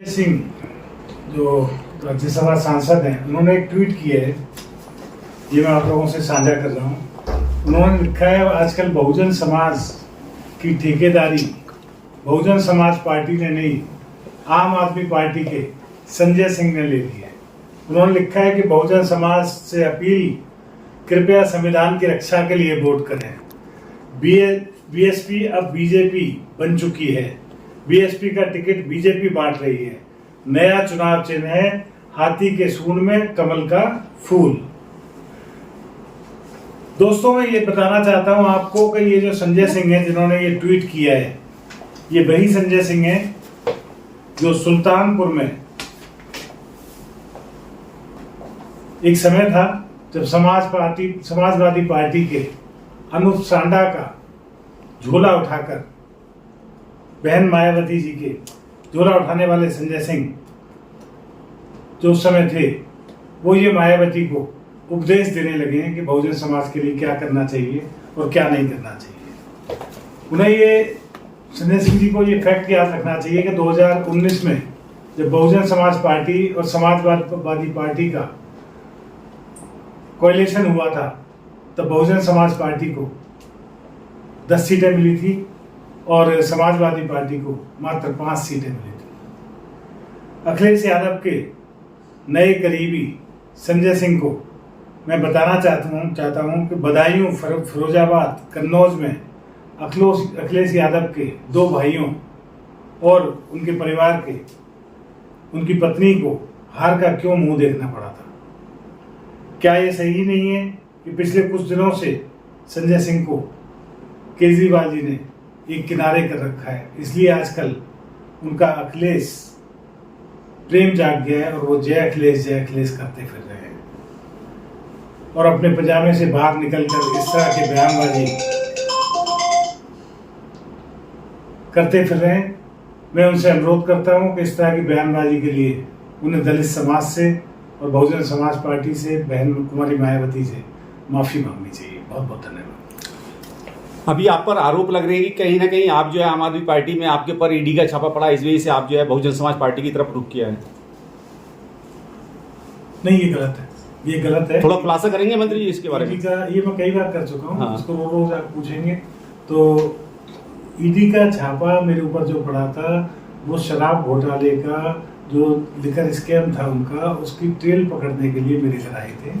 सिंह जो राज्यसभा सांसद हैं, उन्होंने एक ट्वीट किया है, ये मैं आप लोगों से साझा कर रहा हूँ। उन्होंने लिखा है, आजकल बहुजन समाज की ठेकेदारी बहुजन समाज पार्टी ने नहीं, आम आदमी पार्टी के संजय सिंह ने ले ली है। उन्होंने लिखा है कि बहुजन समाज से अपील, कृपया संविधान की रक्षा के लिए वोट करें। बीएसपी अब बीजेपी बन चुकी है। बीएसपी का टिकट बीजेपी बांट रही है। नया चुनाव चिन्ह है हाथी के सूंड में कमल का फूल। दोस्तों, मैं ये बताना चाहता हूं आपको कि ये जो संजय सिंह है जिन्होंने ये ट्वीट किया है, ये वही संजय सिंह है जो सुल्तानपुर में एक समय था जब समाजवादी पार्टी के अनूप सांडा का झोला उठाकर, बहन मायावती जी के झोला उठाने वाले संजय सिंह जो उस समय थे, वो ये मायावती को उपदेश देने लगे हैं कि बहुजन समाज के लिए क्या करना चाहिए और क्या नहीं करना चाहिए। उन्हें ये संजय सिंह जी को ये फैक्ट याद रखना चाहिए कि 2019 में जब बहुजन समाज पार्टी और समाजवादी पार्टी का कोएलिशन हुआ था, तब बहुजन समाज पार्टी को 10 सीटें मिली थी और समाजवादी पार्टी को मात्र 5 सीटें मिली थी। अखिलेश यादव के नए करीबी संजय सिंह को मैं बताना चाहता हूं कि बदायूं, फिरोजाबाद, कन्नौज में अखिलेश यादव के 2 भाइयों और उनके परिवार के, उनकी पत्नी को हार का क्यों मुंह देखना पड़ा था। क्या ये सही नहीं है कि पिछले कुछ दिनों से संजय सिंह को केजरीवाल जी ने एक किनारे कर रखा है, इसलिए आजकल उनका अखिलेश प्रेम जाग गया है और वो जय अखिलेश करते फिर रहे हैं और अपने पजामे से बाहर निकलकर इस तरह की बयानबाजी करते फिर रहे हैं। मैं उनसे अनुरोध करता हूं कि इस तरह की बयानबाजी के लिए उन्हें दलित समाज से और बहुजन समाज पार्टी से, बहन कुमारी मायावती से माफी मांगनी चाहिए। बहुत बहुत धन्यवाद। अभी आप पर आरोप लग रहे हैं कि कहीं ना कहीं आप जो है आम आदमी पार्टी में आपके ऊपर ईडी का छापा पड़ा, इस वजह से आप जो है बहुजन समाज पार्टी की तरफ रुख किया है। नहीं, ये गलत है, ये गलत है। थोड़ा खुलासा करेंगे मंत्री जी इसके बारे में? ये मैं कई बार कर चुका हूँ। हाँ। इसको रोज आप पूछेंगे तो ईडी का छापा मेरे ऊपर जो पड़ा था, वो शराब घोटाले का जो लिकर स्कैम था उनका, उसकी ट्रेल पकड़ने के लिए मेरे घर आए थे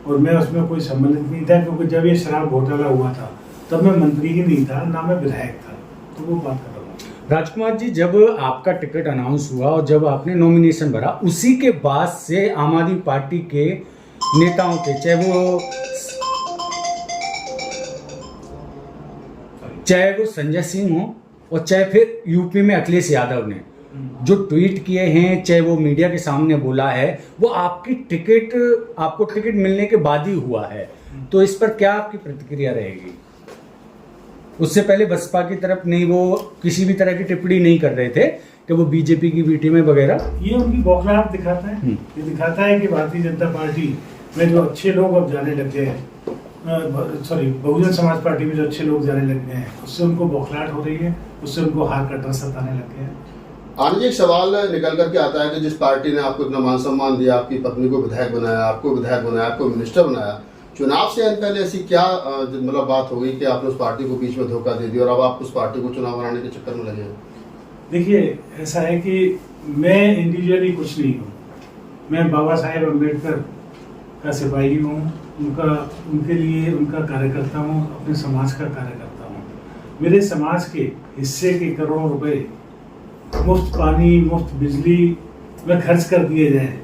और मैं उसमें कोई सम्मिलित नहीं था, क्योंकि जब ये शराब घोटाला हुआ था तब मैं मंत्री ही नहीं था, ना मैं विधायक था। तो वो बात कर रहा हूँ। राजकुमार जी, जब आपका टिकट अनाउंस हुआ और जब आपने नॉमिनेशन भरा, उसी के बाद से आम आदमी पार्टी के नेताओं के, चाहे वो संजय सिंह हो और चाहे फिर यूपी में अखिलेश यादव ने जो ट्वीट किए हैं, चाहे वो मीडिया के सामने बोला है, वो आपको टिकट मिलने के बाद ही हुआ है। तो इस पर क्या आपकी प्रतिक्रिया रहेगी? उससे पहले बसपा की तरफ नहीं, वो किसी भी तरह की टिप्पणी नहीं कर रहे थे कि वो बीजेपी की बी टीम वगैरह। ये उनकी बौखलाहट दिखाता है। ये दिखाता है कि भारतीय जनता पार्टी में जो अच्छे लोग अब जाने लग गए हैं, बहुजन समाज पार्टी में जो अच्छे लोग जाने लग गए हैं, उससे उनको बौखलाहट हो रही है, उससे उनको हार का डर सताने लग गया है। आज एक सवाल निकल करके आता है कि जिस पार्टी ने आपको इतना मान सम्मान दिया, आपकी पत्नी को विधायक बनाया, आपको मिनिस्टर बनाया, चुनाव से पहले ऐसी क्या मतलब बात हो गई कि आपने उस पार्टी को बीच में धोखा दे दिया और अब आप उस पार्टी को चुनाव बनाने के चक्कर में लगे हैं? देखिए, ऐसा है कि मैं इंडिविजुअली कुछ नहीं हूँ। मैं बाबा साहेब अम्बेडकर का सिपाही हूँ, उनके लिए उनका कार्यकर्ता हूँ, अपने समाज का कार्यकर्ता हूँ। मेरे समाज के हिस्से के करोड़ों रुपए मुफ्त पानी, मुफ्त बिजली में खर्च कर दिए जाए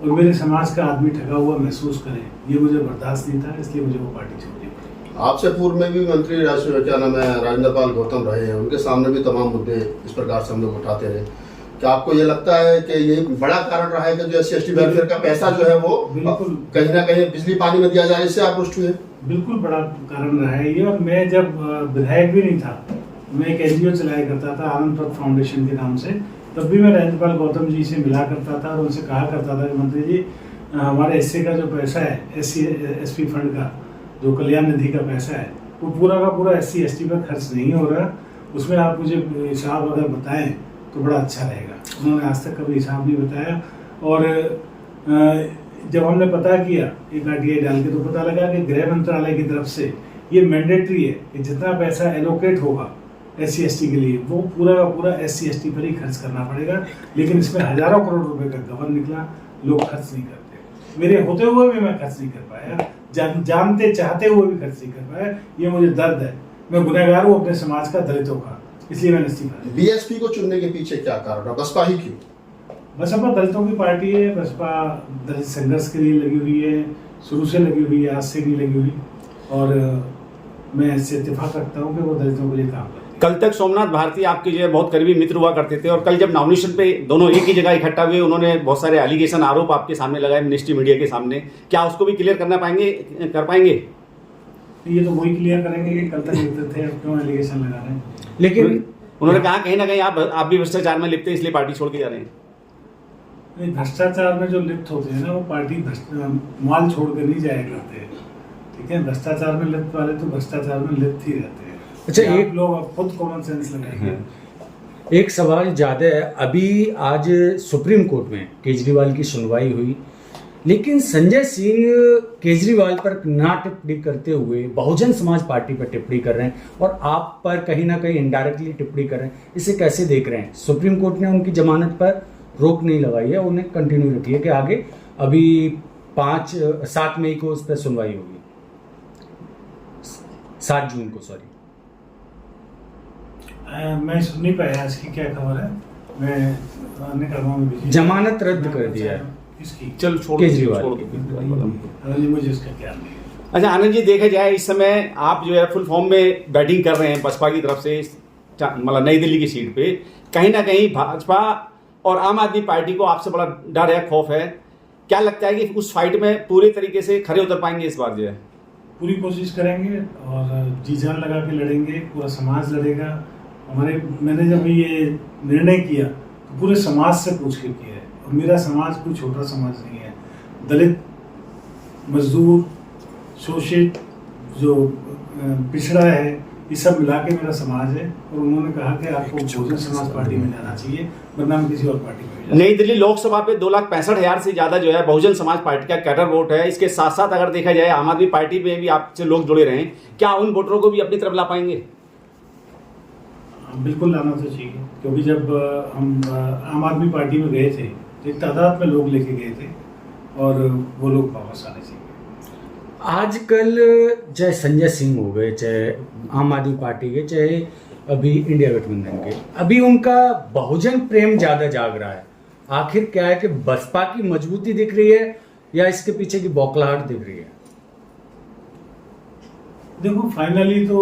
और मेरे समाज का आदमी ठगा हुआ महसूस करे, ये मुझे बर्दाश्त नहीं था, इसलिए मुझे वो पार्टी छोड़नी पड़ी। आपसे पूर्व में भी मंत्री राजेंद्र पाल गौतम रहे हैं, उनके सामने भी तमाम मुद्दे इस प्रकार से हम लोग उठाते रहे। क्या आपको ये लगता है कि ये बड़ा कारण रहा है कि जो SC/ST वेलफेयर का पैसा जो है वो बिल्कुल कहीं ना कहीं बिजली पानी में दिया जाए, इससे आप रुष्ट हुए? बिल्कुल बड़ा कारण रहा है ये। और मैं जब विधायक भी नहीं था, मैं एक NGO चलाया करता था आनंद पथ फाउंडेशन के नाम से, तब भी मैं राजेंद्र पाल गौतम जी से मिला करता था और उनसे कहा करता था कि मंत्री जी, हमारे हिस्से का जो पैसा है SC/ST फंड का, जो कल्याण निधि का पैसा है, वो पूरा का पूरा SC/ST पर खर्च नहीं हो रहा, उसमें आप मुझे हिसाब अगर बताएं तो तो बड़ा अच्छा रहेगा। उन्होंने आज तक कभी हिसाब नहीं बताया, और जब हमने पता किया एक RTI डाल के, तो पता लगा कि गृह मंत्रालय की तरफ से ये मैंडेटरी है कि जितना पैसा एलोकेट होगा SC/ST के लिए वो पूरा का पूरा SC/ST पर ही खर्च करना पड़ेगा। लेकिन इसमें हजारों करोड़ रुपए का गबन निकला, लोग खर्च नहीं करते। मेरे होते हुए भी मैं खर्च नहीं कर पाया, जानते चाहते हुए भी खर्च नहीं कर पाया। ये मुझे दर्द है, मैं गुनहगार हूँ अपने समाज का, दलितों का, इसलिए मैंने इस्तीफा दिया। BSP को चुनने के पीछे क्या कारण है, बसपा ही क्यों? बसपा दलितों की पार्टी है, बसपा दलित संघर्ष के लिए लगी हुई है, शुरू से लगी हुई है, आज से नहीं लगी हुई, और मैं इससे इत्तेफाक रखता हूँ कि वो दलितों के लिए काम करती है। कल तक सोमनाथ भारती आपके जो है बहुत करीबी मित्र हुआ करते थे, और कल जब नॉमिनेशन पे दोनों एक ही जगह इकट्ठा हुए, उन्होंने बहुत सारे एलिगेशन आरोप आपके सामने लगाए मिनिस्ट्री मीडिया के सामने, क्या उसको भी क्लियर कर पाएंगे? ये तो वही क्लियर करेंगे कि कल तक मित्र थे, अब क्यों एलिगेशन लगा रहे हैं। लेकिन उन्होंने कहा कहीं ना कहीं आप भी भ्रष्टाचार में लिप्त हैं, इसलिए पार्टी छोड़ के जा रहे हैं। नहीं, भ्रष्टाचार में जो लिप्त होते हैं ना, वो पार्टी माल छोड़ कर नहीं जाया करते हैं, ठीक है। भ्रष्टाचार में लिप्त वाले तो भ्रष्टाचार में लिप्त ही रहते हैं। अच्छा, एक लोग अब खुद कॉमन सेंस लगाएंगे। एक सवाल ज़्यादा है। अभी आज सुप्रीम कोर्ट में केजरीवाल की सुनवाई हुई, लेकिन संजय सिंह केजरीवाल पर ना टिप्पणी करते हुए बहुजन समाज पार्टी पर टिप्पणी कर रहे हैं, और आप पर कहीं ना कहीं इनडायरेक्टली टिप्पणी कर रहे हैं। इसे कैसे देख रहे हैं? सुप्रीम कोर्ट ने उनकी जमानत पर रोक नहीं लगाई है, उन्हें कंटिन्यू रखी है कि आगे अभी 7 मई को उस पर सुनवाई होगी, 7 जून को, सॉरी। मैं सुन नहीं पाया इसकी क्या खबर है, मैं अन्य कामों में बिजी। जमानत रद्द कर दिया है इसकी, चल छोड़ केजरीवाल। मुझे इसका क्या नहीं है। अच्छा आनंद जी, देखा जाए इस समय आप जो है फुल फॉर्म में बैटिंग कर रहे हैं बसपा की तरफ से, मतलब नई दिल्ली की सीट पे। कहीं ना कहीं भाजपा और आम आदमी पार्टी को आपसे बड़ा डर है, खौफ है। क्या लगता है कि उस फाइट में पूरे तरीके से खरे उतर पाएंगे इस बार? जो है पूरी कोशिश करेंगे और जी जान लगा के लड़ेंगे, पूरा समाज लड़ेगा। मैंने जब ये निर्णय किया तो पूरे समाज से पूछ के किया है, और मेरा समाज कोई छोटा समाज नहीं है। दलित, मजदूर, शोषित, जो पिछड़ा है, ये सब मिला के मेरा समाज है। और उन्होंने कहा कि आपको बहुजन समाज पार्टी में जाना चाहिए, वरना हम किसी और पार्टी में। नई दिल्ली लोकसभा पे 2,65,000 से ज्यादा जो है बहुजन समाज पार्टी का कैडर वोट है। इसके साथ साथ अगर देखा जाए आम आदमी पार्टी में भी आपसे लोग जुड़े रहे, क्या उन वोटरों को भी अपनी तरफ ला पाएंगे? बिल्कुल लाना तो चाहिए, क्योंकि जब हम आम आदमी पार्टी में गए थे तो एक तादाद में लोग लेके गए थे, और वो लोग वापस आने चाहिए। आजकल चाहे संजय सिंह हो गए, चाहे आम आदमी पार्टी के, चाहे अभी इंडिया गठबंधन के, अभी उनका बहुजन प्रेम ज्यादा जाग रहा है। आखिर क्या है कि बसपा की मजबूती दिख रही है या इसके पीछे की बौखलाहट दिख रही है? देखो, फाइनली तो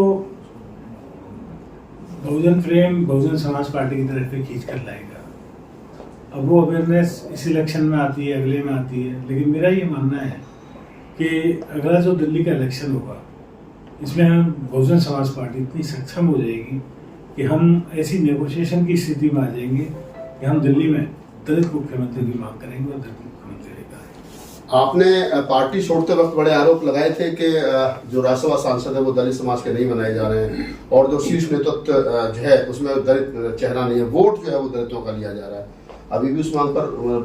बहुजन प्रेम बहुजन समाज पार्टी की तरफ पे खींच कर लाएगा। अब वो अवेयरनेस इस इलेक्शन में आती है, अगले में आती है, लेकिन मेरा ये मानना है कि अगला जो दिल्ली का इलेक्शन होगा, इसमें हम बहुजन समाज पार्टी इतनी सक्षम हो जाएगी कि हम ऐसी नेगोशिएशन की स्थिति में आ जाएंगे कि हम दिल्ली में दलित मुख्यमंत्री की मांग करेंगे और दलित मुख्यमंत्री रहेगा। आपने पार्टी छोड़ते वक्त बड़े आरोप लगाए थे कि जो राज्यसभा सांसद है वो दलित समाज के नहीं बनाए जा रहे हैं, और जो शीर्ष नेतृत्व जो है उसमें दलित चेहरा नहीं है, वोट जो है वो दलितों का लिया जा रहा है। अभी भी उस मांग पर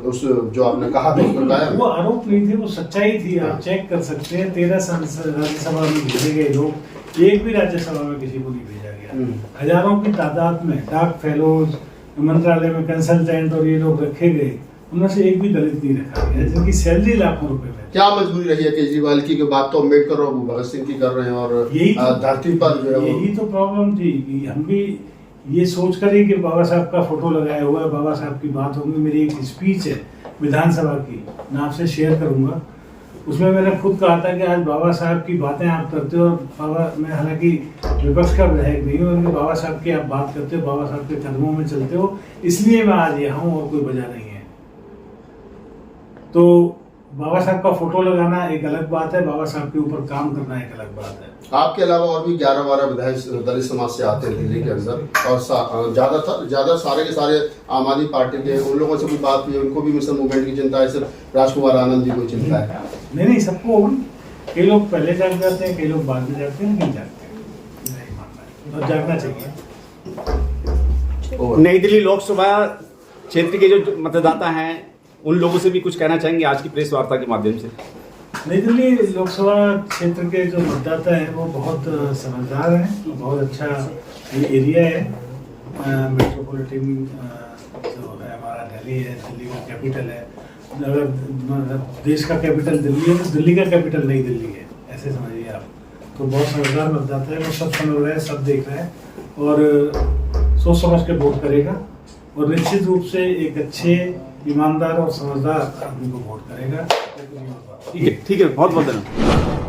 उस जो आपने कहा था उस पर कायम? वो आरोप नहीं थे, वो सच्चाई थी। आप चेक कर सकते हैं, 13 सांसद राज्यसभा में भेजे गए लोग, एक भी राज्यसभा में किसी को नहीं भेजा गया। हजारों की तादाद में डाक फेलोज, मंत्रालय में कंसल्टेंट और ये लोग रखे गए, उनमें से एक भी दलित नहीं रखा गया, जिनकी सैलरी लाखों रुपए में। क्या मजबूरी रही है केजरीवाल की? बात तो अम्बेडकर और भगत सिंह की कर रहे हैं, और धरती पर जो है यही तो प्रॉब्लम थी कि हम भी ये सोच कर ही कि बाबा साहब का फोटो लगाया हुआ है, बाबा साहब की बात होगी। मेरी एक स्पीच है विधानसभा की, मैं आपसे शेयर करूंगा। उसमें मैंने खुद कहा था कि आज बाबा साहब की बातें आप करते हो, बाबा, मैं हालांकि विपक्ष का विधायक नहीं हूँ, उनके बाबा साहब की आप बात करते हो, बाबा साहब के कदमों में चलते हो, इसलिए मैं आज यहाँ हूँ और कोई वजह नहीं है। तो बाबा साहब का फोटो लगाना एक अलग बात है, बाबा साहब के ऊपर काम करना एक अलग बात है। आपके अलावा और भी 11-12 विधायक दलित समाज से आते हैं दिल्ली के अंदर, और ज्यादा सारे के सारे आम आदमी पार्टी के। उन लोगों से कोई बात हुई? उनको भी मिशन मूवमेंट की चिंता है, सिर्फ राजकुमार आनंद जी को चिंता है? नहीं, सबको। कई लोग पहले जाग जाते हैं, कई लोग बाद में जागते हैं, नहीं जागते हैं, और जागना चाहिए। ओवर। नई दिल्ली लोकसभा क्षेत्र के जो मतदाता हैं उन लोगों से भी कुछ कहना चाहेंगे आज की प्रेस वार्ता के माध्यम से? नई दिल्ली लोकसभा क्षेत्र के जो मतदाता हैं वो बहुत समझदार हैं, बहुत अच्छा ये एरिया है। मेट्रोपॉलिटन जो है हमारा दिल्ली है, दिल्ली का कैपिटल है। अगर देश का कैपिटल दिल्ली है तो दिल्ली का कैपिटल नई दिल्ली है, ऐसे समझिए आप। तो बहुत समझदार मतदाता है, वो सब समझ रहा है, सब देख रहा है और सोच समझ के वोट करेगा और निश्चित रूप से एक अच्छे, ईमानदार और समझदार आदमी को वोट करेगा। ठीक है, बहुत बहुत धन्यवाद।